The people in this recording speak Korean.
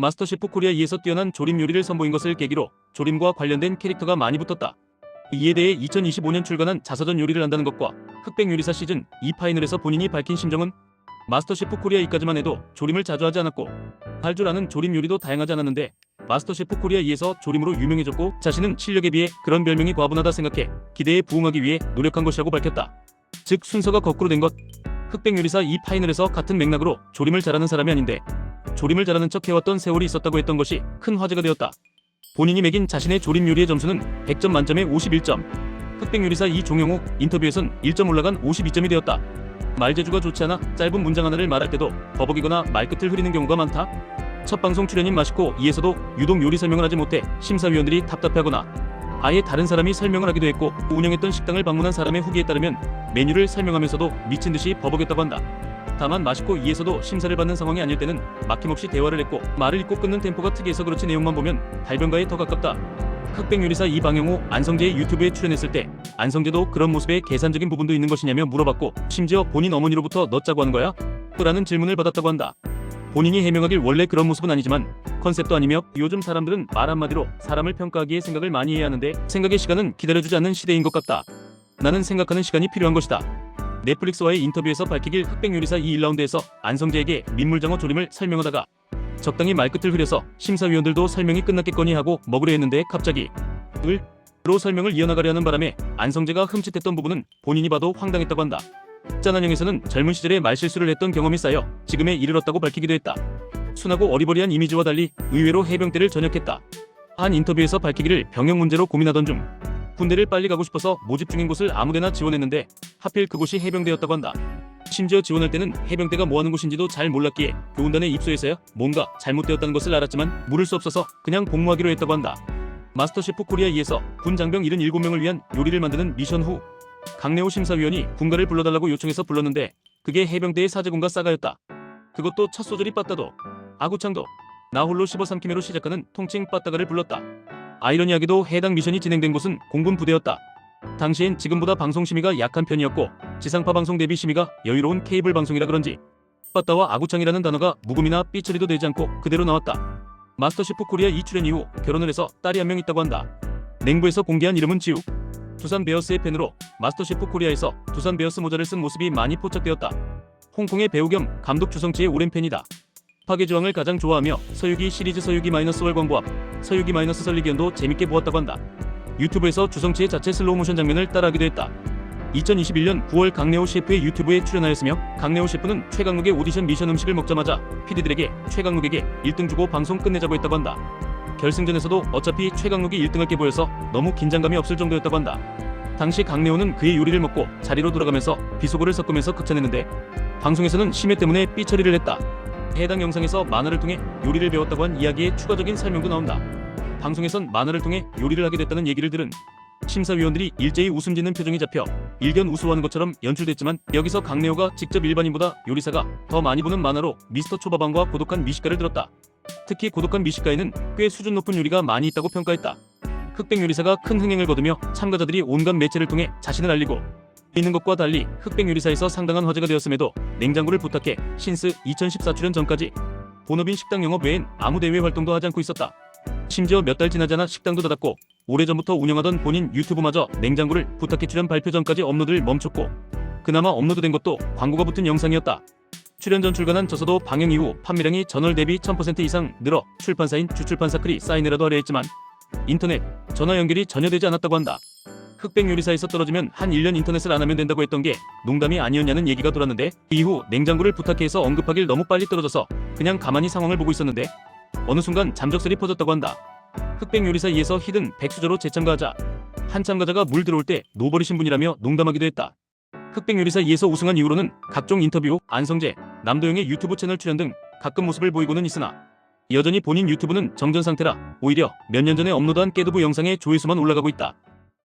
마스터셰프 코리아 2에서 뛰어난 조림 요리를 선보인 것을 계기로 조림과 관련된 캐릭터가 많이 붙었다. 이에 대해 2025년 출간한 자서전 요리를 한다는 것과 흑백 요리사 시즌 2 파이널에서 본인이 밝힌 심정은 마스터셰프 코리아 2까지만 해도 조림을 자주 하지 않았고 할 줄 아는 조림 요리도 다양하지 않았는데 마스터셰프 코리아 2에서 조림으로 유명해졌고 자신은 실력에 비해 그런 별명이 과분하다 생각해 기대에 부응하기 위해 노력한 것이라고 밝혔다. 즉 순서가 거꾸로 된 것. 흑백 요리사 2 파이널에서 같은 맥락으로 조림을 잘하는 사람이 아닌데 조림을 잘하는 척 해왔던 세월이 있었다고 했던 것이 큰 화제가 되었다. 본인이 매긴 자신의 조림 요리의 점수는 100점 만점에 51점. 흑백 요리사 2 종영후 인터뷰에선 1점 올라간 52점이 되었다. 말재주가 좋지 않아 짧은 문장 하나를 말할 때도 버벅이거나 말끝을 흐리는 경우가 많다. 첫 방송 출연인 마시코 2에서도 유독 요리 설명을 하지 못해 심사위원들이 답답해하거나 아예 다른 사람이 설명을 하기도 했고 운영했던 식당을 방문한 사람의 후기에 따르면 메뉴를 설명하면서도 미친듯이 버벅였다고 한다. 다만 마시코 2에서도 심사를 받는 상황이 아닐 때는 막힘없이 대화를 했고 말을 잇고 끊는 템포가 특이해서 그렇지 내용만 보면 달변가에 더 가깝다. 흑백 요리사 2 방영 후 안성재의 유튜브에 출연했을 때 안성재도 그런 모습에 계산적인 부분도 있는 것이냐며 물어봤고 심지어 본인 어머니로부터 너 짜고 하는 거야? 라는 질문을 받았다고 한다. 본인이 해명하길 원래 그런 모습은 아니지만 컨셉도 아니며 요즘 사람들은 말 한마디로 사람을 평가하기에 생각을 많이 해야 하는데 생각의 시간은 기다려주지 않는 시대인 것 같다. 나는 생각하는 시간이 필요한 것이다. 넷플릭스와의 인터뷰에서 밝히길 흑백 요리사 2 1라운드에서 안성재에게 민물장어 조림을 설명하다가 적당히 말끝을 흐려서 심사위원들도 설명이 끝났겠거니 하고 먹으려 했는데 갑자기 로 설명을 이어나가려 하는 바람에 안성재가 흠칫했던 부분은 본인이 봐도 황당했다고 한다. 짠한영에서는 젊은 시절에 말실수를 했던 경험이 쌓여 지금에 이르렀다고 밝히기도 했다. 순하고 어리버리한 이미지와 달리 의외로 해병대를 전역했다. 한 인터뷰에서 밝히기를 병역 문제로 고민하던 중 군대를 빨리 가고 싶어서 모집 중인 곳을 아무데나 지원했는데 하필 그곳이 해병대였다고 한다. 심지어 지원할 때는 해병대가 뭐하는 곳인지도 잘 몰랐기에 교훈단에 입소해서야 뭔가 잘못되었다는 것을 알았지만 물을 수 없어서 그냥 복무하기로 했다고 한다. 마스터셰프 코리아 2에서 군 장병 77명을 위한 요리를 만드는 미션 후 강내호 심사위원이 군가를 불러달라고 요청해서 불렀는데 그게 해병대의 사제군가 싸가였다. 그것도 첫 소절이 빠따도 아구창도 나 홀로 씹어 삼키매로 시작하는 통칭 빠따가를 불렀다. 아이러니하게도 해당 미션이 진행된 곳은 공군 부대였다. 당시엔 지금보다 방송 심의가 약한 편이었고 지상파 방송 대비 심의가 여유로운 케이블 방송이라 그런지 빠따와 아구창이라는 단어가 묵음이나 삐처리도 되지 않고 그대로 나왔다. 마스터셰프 코리아 2 출연 이후 결혼을 해서 딸이 한 명 있다고 한다. 냉부에서 공개한 이름은 지우. 두산 베어스의 팬으로 마스터셰프 코리아에서 두산 베어스 모자를 쓴 모습이 많이 포착되었다. 홍콩의 배우 겸 감독 주성치의 오랜 팬이다. 파괴조항을 가장 좋아하며 서유기 시리즈 서유기 -월 광고합, 서유기 설리기연도 재밌게 보았다고 한다. 유튜브에서 주성치의 자체 슬로우모션 장면을 따라하기도 했다. 2021년 9월 강내호 셰프의 유튜브에 출연하였으며 강내호 셰프는 최강욱의 오디션 미션 음식을 먹자마자 PD들에게 최강욱에게 1등 주고 방송 끝내자고 했다고 한다. 결승전에서도 어차피 최강욱이 1등할 게 보여서 너무 긴장감이 없을 정도였다고 한다. 당시 강내호는 그의 요리를 먹고 자리로 돌아가면서 비속어를 섞으면서 극찬했는데 방송에서는 심해 때문에 삐처리를 했다. 해당 영상에서 만화를 통해 요리를 배웠다고 한 이야기의 추가적인 설명도 나온다. 방송에선 만화를 통해 요리를 하게 됐다는 얘기를 들은 심사위원들이 일제히 웃음 짓는 표정이 잡혀 일견 우스워하는 것처럼 연출됐지만 여기서 강내호가 직접 일반인보다 요리사가 더 많이 보는 만화로 미스터 초밥왕과 고독한 미식가를 들었다. 특히 고독한 미식가에는 꽤 수준 높은 요리가 많이 있다고 평가했다. 흑백 요리사가 큰 흥행을 거두며 참가자들이 온갖 매체를 통해 자신을 알리고 있는 것과 달리 흑백 요리사에서 상당한 화제가 되었음에도 냉장고를 부탁해 신스 2014 출연 전까지 본업인 식당 영업 외엔 아무 대외 활동도 하지 않고 있었다. 심지어 몇 달 지나지 않아 식당도 닫았고 오래전부터 운영하던 본인 유튜브마저 냉장고를 부탁해 출연 발표 전까지 업로드를 멈췄고 그나마 업로드된 것도 광고가 붙은 영상이었다. 출연 전 출간한 저서도 방영 이후 판매량이 전월 대비 1000% 이상 늘어 출판사인 주출판사클이 사인이라도 하려 했지만 인터넷, 전화 연결이 전혀 되지 않았다고 한다. 흑백 요리사에서 떨어지면 한 1년 인터넷을 안 하면 된다고 했던 게 농담이 아니었냐는 얘기가 돌았는데 이후 냉장고를 부탁해서 언급하길 너무 빨리 떨어져서 그냥 가만히 상황을 보고 있었는데 어느 순간 잠적설이 퍼졌다고 한다. 흑백 요리사 2에서 히든 백수저로 재참가하자 한 참가자가 물 들어올 때 노버리신 분이라며 농담하기도 했다. 흑백 요리사 2에서 우승한 이후로는 각종 인터뷰, 안성재, 남도영의 유튜브 채널 출연 등 가끔 모습을 보이고는 있으나 여전히 본인 유튜브는 정전 상태라 오히려 몇 년 전에 업로드한 깨두부 영상의 조회수만 올라가고 있다.